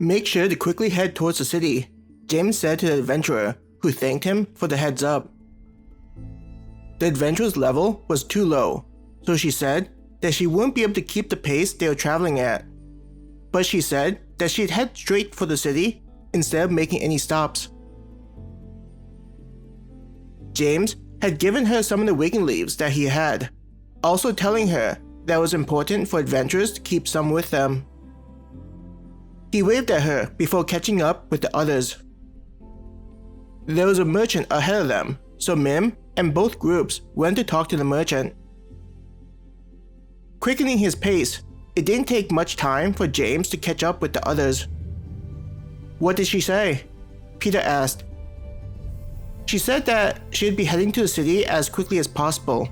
Make sure to quickly head towards the city, James said to the adventurer, who thanked him for the heads up. The adventurer's level was too low, so she said that she wouldn't be able to keep the pace they were traveling at. But she said that she'd head straight for the city instead of making any stops. James had given her some of the waking leaves that he had, also telling her that it was important for adventurers to keep some with them. He waved at her before catching up with the others. There was a merchant ahead of them, so Mim and both groups went to talk to the merchant. Quickening his pace, it didn't take much time for James to catch up with the others. "What did she say?" Peter asked. She said that she'd be heading to the city as quickly as possible.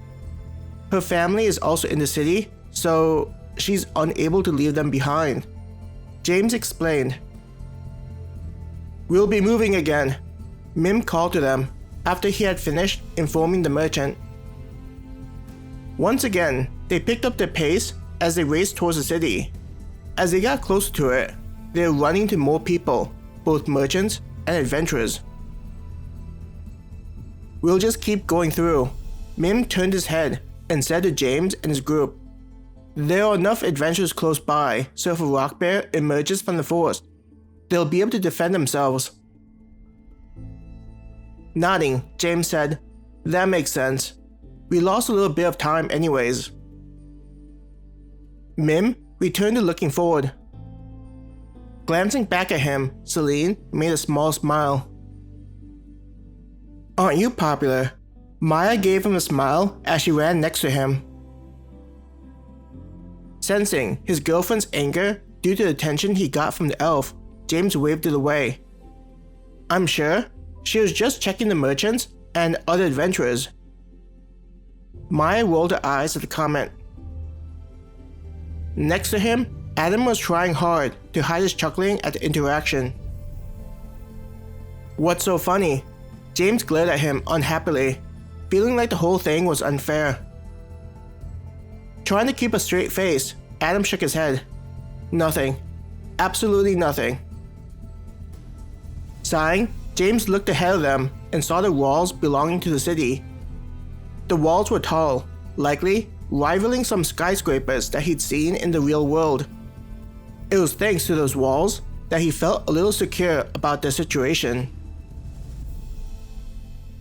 Her family is also in the city, so she's unable to leave them behind. James explained. "We'll be moving again," Mim called to them after he had finished informing the merchant. Once again, they picked up their pace as they raced towards the city. As they got closer to it, they were running into more people, both merchants and adventurers. "We'll just keep going through," Mim turned his head and said to James and his group. "There are enough adventurers close by, so if a rock bear emerges from the forest, they'll be able to defend themselves." Nodding, James said, "That makes sense. We lost a little bit of time anyways." Mim returned to looking forward. Glancing back at him, Celine made a small smile. "Aren't you popular?" Maya gave him a smile as she ran next to him. Sensing his girlfriend's anger due to the attention he got from the elf, James waved it away. "I'm sure she was just checking the merchants and other adventurers." Maya rolled her eyes at the comment. Next to him, Adam was trying hard to hide his chuckling at the interaction. "What's so funny?" James glared at him unhappily, feeling like the whole thing was unfair. Trying to keep a straight face, Adam shook his head. "Nothing. Absolutely nothing." Sighing, James looked ahead of them and saw the walls belonging to the city. The walls were tall, likely rivaling some skyscrapers that he'd seen in the real world. It was thanks to those walls that he felt a little secure about their situation.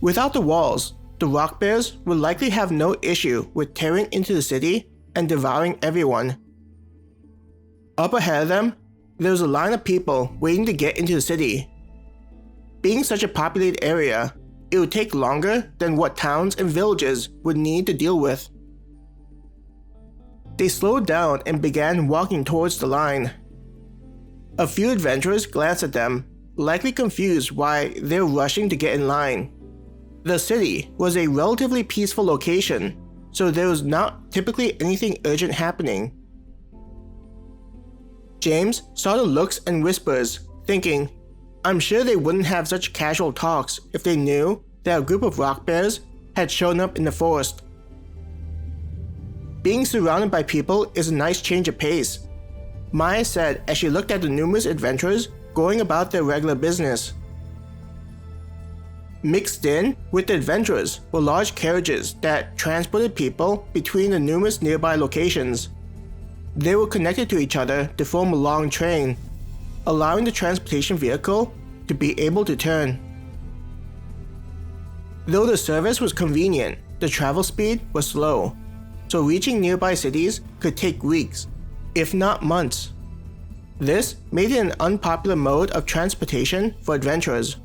Without the walls, the rock bears would likely have no issue with tearing into the city and devouring everyone. Up ahead of them, there was a line of people waiting to get into the city. Being such a populated area, it would take longer than what towns and villages would need to deal with. They slowed down and began walking towards the line. A few adventurers glanced at them, likely confused why they were rushing to get in line. The city was a relatively peaceful location, so there was not typically anything urgent happening. James saw the looks and whispers, thinking, I'm sure they wouldn't have such casual talks if they knew that a group of rock bears had shown up in the forest. Being surrounded by people is a nice change of pace, Maya said as she looked at the numerous adventurers going about their regular business. Mixed in with the adventurers were large carriages that transported people between the numerous nearby locations. They were connected to each other to form a long train, allowing the transportation vehicle to be able to turn. Though the service was convenient, the travel speed was slow, so reaching nearby cities could take weeks, if not months. This made it an unpopular mode of transportation for adventurers.